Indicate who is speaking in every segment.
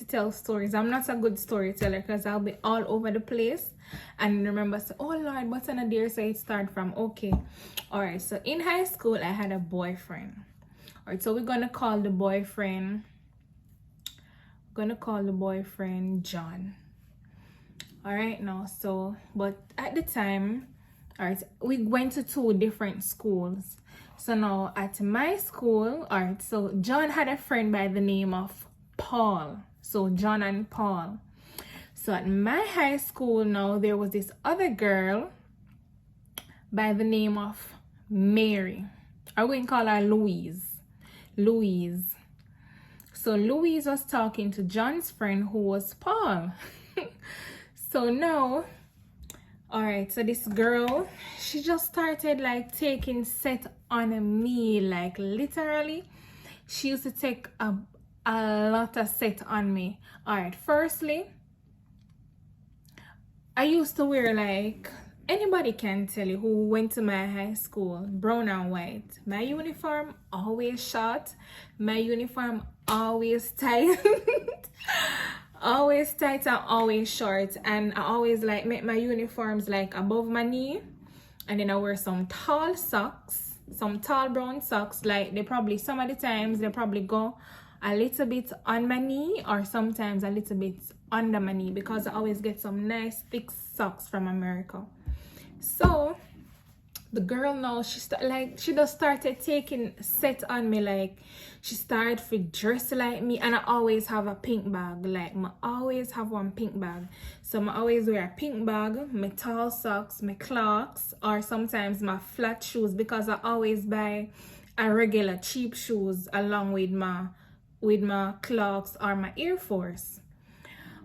Speaker 1: tell stories. I'm not a good storyteller because I'll be all over the place and remember, so, oh Lord, what's on a dear, so it start from, okay. All right, so in high school, I had a boyfriend. All right, so we're going to call the boyfriend, John. All right, now, so, but at the time, all right, we went to 2 different schools. So now at my school, all right, so John had a friend by the name of Paul. So John and Paul. So at my high school now, there was this other girl by the name of Mary. I'm going to call her Louise. So Louise was talking to John's friend who was Paul. So now, all right, so this girl, she just started like taking set on me, like literally. She used to take a lot of set on me. All right, firstly, I used to wear, like, anybody can tell you who went to my high school, brown and white. My uniform always short. My uniform always tight. Always tight and always short. And I always like make my uniforms like above my knee. And then I wear some tall socks, some tall brown socks. Like they probably, some of the times they probably go a little bit on my knee or sometimes a little bit under my knee because I always get some nice thick socks from America. So the girl now, she just started taking set on me. Like she started to dress like me, and I always have a pink bag. Like I always have one pink bag. So I always wear a pink bag, my tall socks, my Clarks, or sometimes my flat shoes because I always buy a regular cheap shoes along with my Clarks or my Air Force.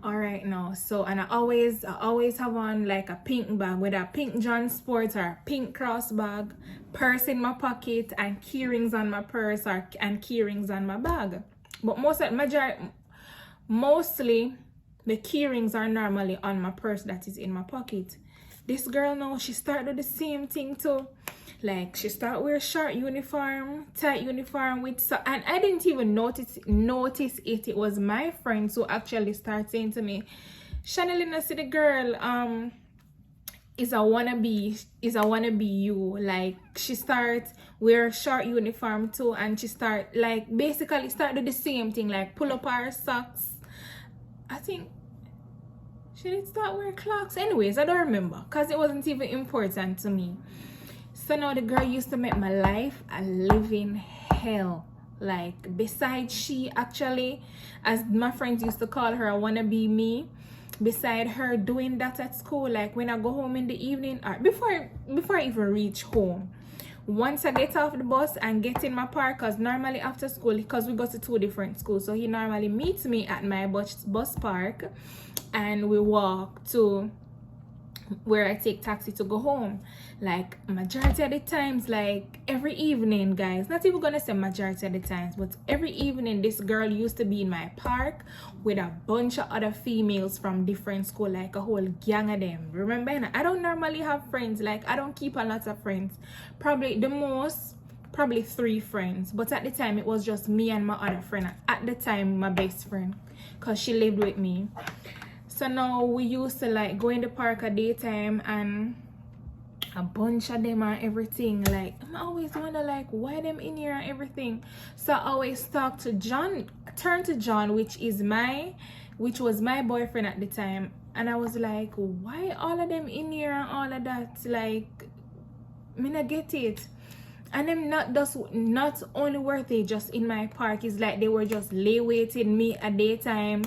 Speaker 1: All right now, so and I always have on like a pink bag with a pink John Sport or a pink cross bag, purse in my pocket, and key rings on my purse and key rings on my bag. But mostly the key rings are normally on my purse that is in my pocket. This girl now, she started the same thing too. Like she started wear short uniform, tight uniform with so, and I didn't even notice it. It was my friends who actually started saying to me, Chanelina, see the girl is a wannabe you. Like she start wear short uniform too, and she start like basically started the same thing, like pull up her socks. I think she did start wearing clocks. Anyways, I don't remember because it wasn't even important to me. So now the girl used to make my life a living hell. Like besides she actually, as my friends used to call her, I wanna be me. Beside her doing that at school, like when I go home in the evening or before I even reach home. Once I get off the bus and get in my park, because normally after school, because we go to 2 different schools, so he normally meets me at my bus park and we walk to where I take taxi to go home. Like majority of the times, like every evening, guys, not even gonna say majority of the times, but every evening this girl used to be in my park with a bunch of other females from different school, like a whole gang of them. Remember, I don't normally have friends, like I don't keep a lot of friends. Probably the most, 3 friends, but at the time it was just me and my other friend, at the time my best friend, because she lived with me. So now we used to like go in the park at daytime and a bunch of them and everything. Like I always wonder like why them in here and everything. So I always talk to John, turn to John, which was my boyfriend at the time, and I was like, why all of them in here and all of that? Like me not get it. And them not only were they just in my park, it's like they were just lay waiting me at daytime.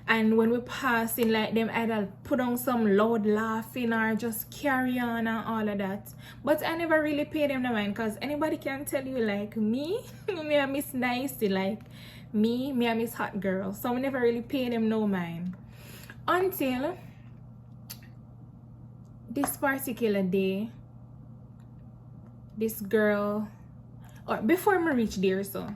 Speaker 1: And when we pass in, like them either put on some loud laughing or just carry on and all of that. But I never really paid them no mind, because anybody can tell you like me I miss nicey, like me I miss hot girl. So I never really paid them no mind. Until this particular day, this girl, or before I reach there, so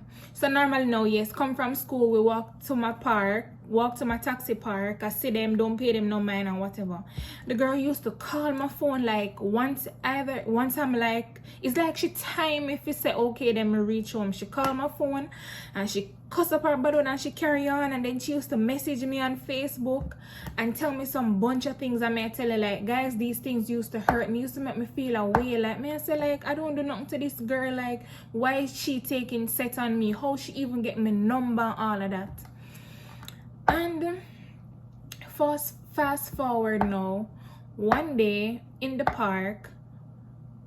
Speaker 1: normally now, yes, come from school, we walk to my park, walk to my taxi park, I see them, don't pay them no mind and whatever. The girl used to call my phone like once I'm like, it's like she time if you say okay then me reach home. She call my phone and she cuss up her button and she carry on, and then she used to message me on Facebook and tell me some bunch of things. I may tell her like, guys, these things used to hurt me, used to make me feel away. Like me I say like, I don't do nothing to this girl, like why is she taking set on me, how she even get my number, all of that. And fast forward now, one day in the park,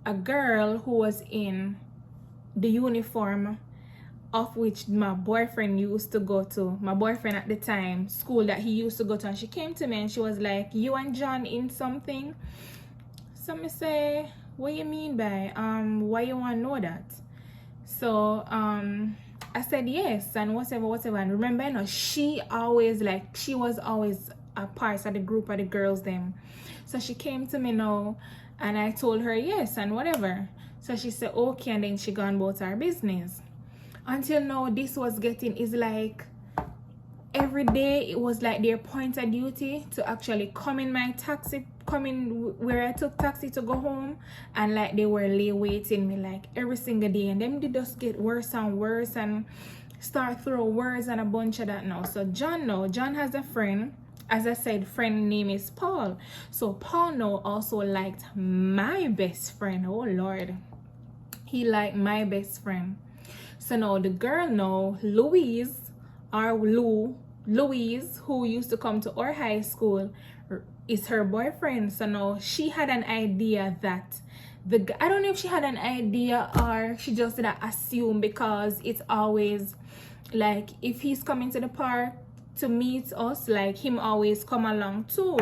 Speaker 1: a girl who was in the uniform of which my boyfriend used to go to, my boyfriend at the time, school that he used to go to, and she came to me and she was like, you and John in something? So me say, what you mean by why you want to know that? So I said yes, and whatever. And remember, you know, she was always a part of the group of the girls them. So she came to me now and I told her yes and whatever. So she said okay, and then she gone about her business. Until now, this was getting, is like every day it was like their point of duty to actually come in my taxi, come in where I took taxi to go home, and like they were lay waiting me like every single day, and them did just get worse and worse and start throw words and a bunch of that now. So John has a friend, as I said, friend name is Paul. So Paul now also liked my best friend. Oh Lord, he liked my best friend. So now the girl now, Louise, who used to come to our high school, is her boyfriend. So now she had an idea that I don't know if she had an idea or she just did assume, because it's always like if he's coming to the park to meet us, like him always come along too.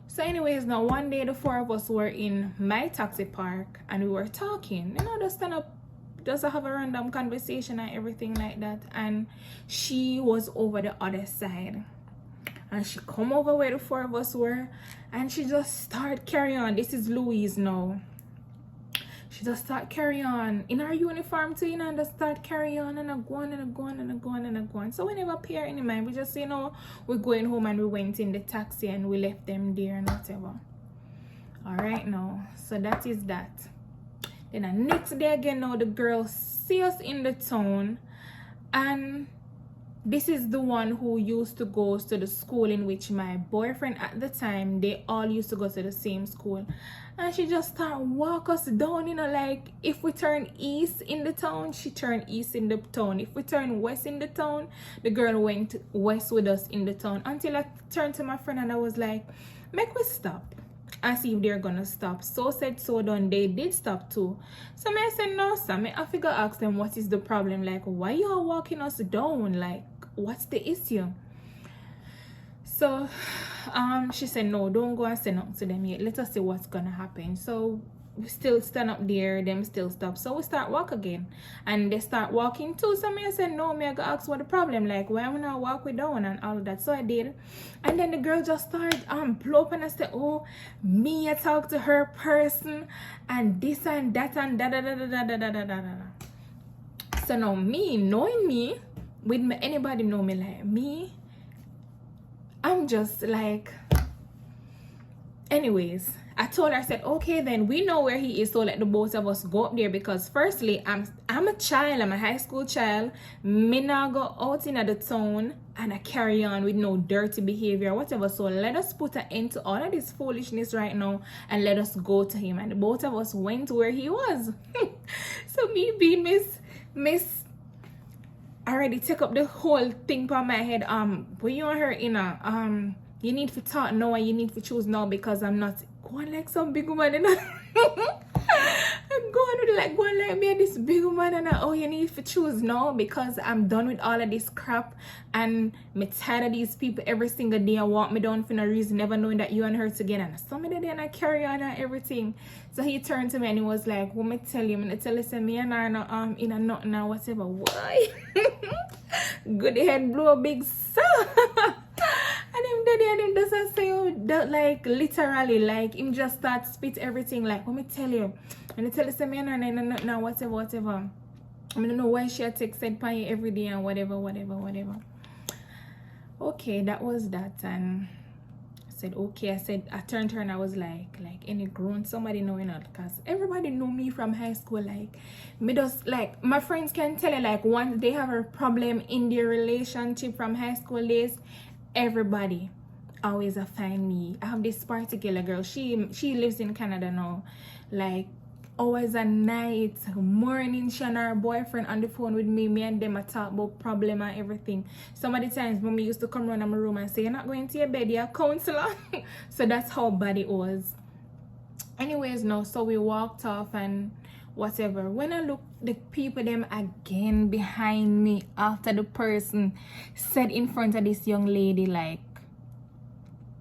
Speaker 1: So anyways, now one day the four of us were in my taxi park and we were talking, you know, just stand up, just have a random conversation and everything like that. And she was over the other side and she come over where the four of us were and she just start carry on. This is Louise now. She just start carry on in her uniform too, you know, and just start carry on and I go on and I go on and I go on and I go on. So we never pair any mind. We just, you know, we're going home and we went in the taxi and we left them there and whatever. All right now, so that is that. Then the next day again, now the girl see us in the town, and this is the one who used to go to the school in which my boyfriend at the time, they all used to go to the same school. And she just start walk us down, you know, like if we turn east in the town, she turned east in the town. If we turn west in the town, the girl went west with us in the town, until I turned to my friend and I was like, make we stop and see if they're gonna stop. So said, so done. They did stop too. So I said no, sir. I figure ask them what is the problem, like why y'all walking us down, like what's the issue? So she said no, don't go and say nothing to them yet, let us see what's gonna happen. So we still stand up there, them still stop. So we start walk again and they start walking too. So I said no, I go ask what the problem, like why we not walk we down and all of that. So I did, and then the girl just started blow up and I said, oh, me I talk to her person and this and that and da da da da da da da da da. So now me, knowing me, with me, anybody know me like me, I'm just like, anyways, I told her, I said, okay, then we know where he is, so let the both of us go up there, because firstly, I'm a child, I'm a high school child. Me now go out in the town and I carry on with no dirty behavior, whatever. So let us put an end to all of this foolishness right now and let us go to him. And the both of us went to where he was. So me being Miss I already take up the whole thing for my head. When you want her in a you need to talk now and you need to choose now, because I'm not going like some big woman, you know. I'm going like me and this big woman, and oh, you need to choose now because I'm done with all of this crap and I'm tired of these people every single day and walk me down for no reason, never knowing that you and her together, and some of the day and I carry on and everything. So he turned to me and he was like, what me tell you? I tell you, say me and her no in a nothing or whatever. Why? Good head blow a big sound. And him daddy and him doesn't say that, like literally, like him just start spit everything like, let me tell you. And I tell you, say me and her no whatever. I don't know why she texted Panya every day and whatever. okay, that was that. And I said, okay. I turned to her and I was like any grown somebody knowing it, because everybody know me from high school. Like, me just, like, my friends can tell you, like, once they have a problem in their relationship from high school days, everybody always find me. I have this particular girl, she lives in Canada now. Like, always at night, morning, she and her boyfriend on the phone with me and them I talk about problem and everything. Some of the times mommy used to come around in my room and say, you're not going to your bed, you're a counselor. So that's how bad it was. Anyways, no, so we walked off and whatever. When I look the people them again behind me after the person said in front of this young lady, like,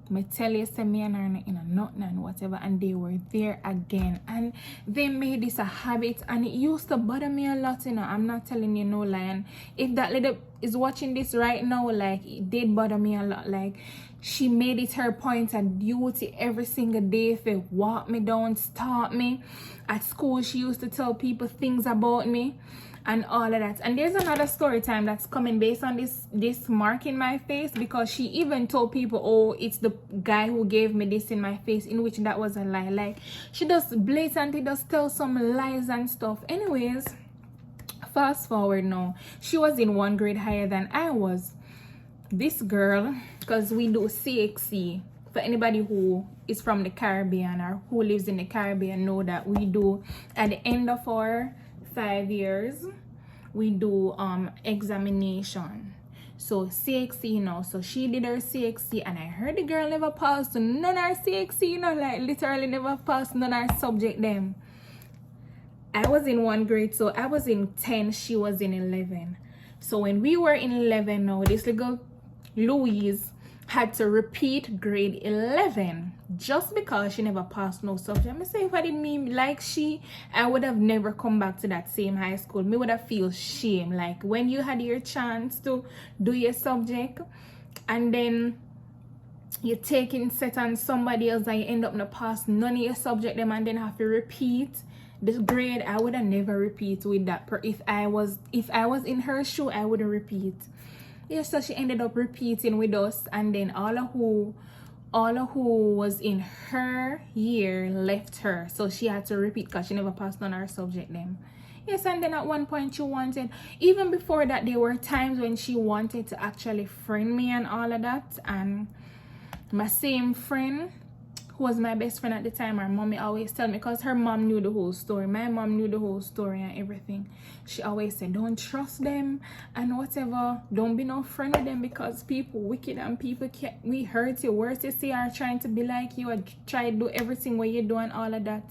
Speaker 1: me tell you, say me and her in a nothing and whatever, and they were there again, and they made this a habit, and it used to bother me a lot, you know. I'm not telling you no lie, and if that lady is watching this right now, like, it did bother me a lot. Like, she made it her point of duty every single day to walk me down, stalk me. At school, she used to tell people things about me and all of that. And there's another story time that's coming based on this mark in my face, because she even told people, oh, it's the guy who gave me this in my face, in which that was a lie. Like, she just blatantly just tell some lies and stuff. Anyways, fast forward now, she was in 1 grade higher than I was. This girl, because we do CXC, for anybody who is from the Caribbean or who lives in the Caribbean know that we do, at the end of our 5 years, we do examination. So CXC, you know, so she did her CXC, and I heard the girl never passed none of her CXC, you know, like literally never passed none of her subject them. I was in 1 grade, so I was in 10, she was in 11. So when we were in 11 now, this little Louise had to repeat grade 11 just because she never passed no subject. I say, if I didn't mean like she, I would have never come back to that same high school. Me would have feel shame. Like, when you had your chance to do your subject and then you're taking set on somebody else and you end up not pass none of your subject them and then have to repeat this grade, I would have never repeat with that. If I was in her shoe, I wouldn't repeat. Yeah, so she ended up repeating with us, and then all of who was in her year left her, so she had to repeat because she never passed on her subject them. Yes, and then at one point she wanted, even before that, there were times when she wanted to actually friend me and all of that. And my same friend, who was my best friend at the time, her mommy always tell me, because her mom knew the whole story, my mom knew the whole story and everything, she always said, don't trust them and whatever, don't be no friend with them, because people wicked and people can we hurt you, worse you see are trying to be like you and try to do everything what you do and all of that.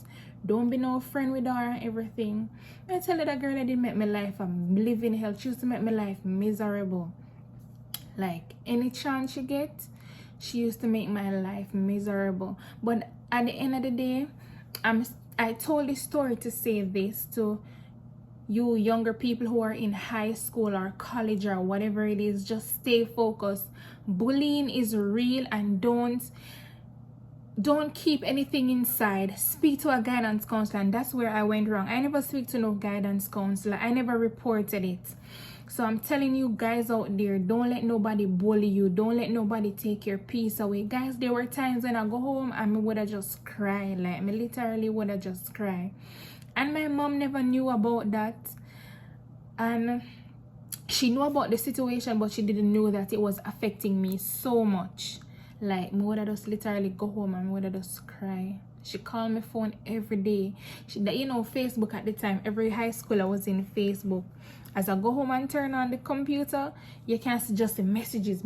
Speaker 1: Don't be no friend with her and everything. I tell you, that girl that did make my life a living hell. She used to make my life miserable. Like, any chance she get, she used to make my life miserable. But at the end of the day, I told this story to say this to you younger people who are in high school or college or whatever it is. Just stay focused. Bullying is real, and don't keep anything inside. Speak to a guidance counselor, and that's where I went wrong. I never speak to no guidance counselor. I never reported it. So I'm telling you guys out there, don't let nobody bully you. Don't let nobody take your peace away. Guys, there were times when I go home and I would have just cried. Like, me literally would have just cried. And my mom never knew about that. And she knew about the situation, but she didn't know that it was affecting me so much. Like, me would have just literally go home and me would have just cry. She called my phone every day. You know, Facebook at the time, every high school I was in Facebook. As I go home and turn on the computer, you can see just the messages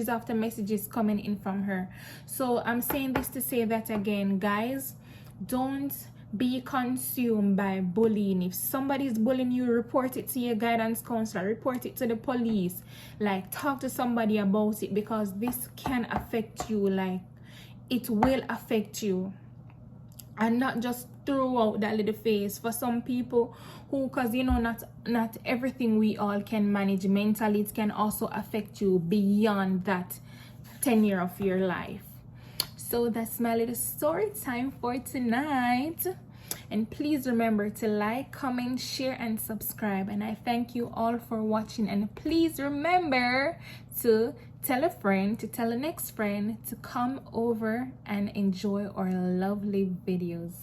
Speaker 1: after messages coming in from her. So I'm saying this to say that again, guys, don't be consumed by bullying. If somebody is bullying you, report it to your guidance counselor, report it to the police. Like, talk to somebody about it, because this can affect you. Like, it will affect you. And not just throw out that little face. For some people who, because you know, not everything we all can manage mentally, it can also affect you beyond that tenure of your life. So that's my little story time for tonight. And please remember to like, comment, share, and subscribe. And I thank you all for watching. And please remember to tell a friend, to tell the next friend to come over and enjoy our lovely videos.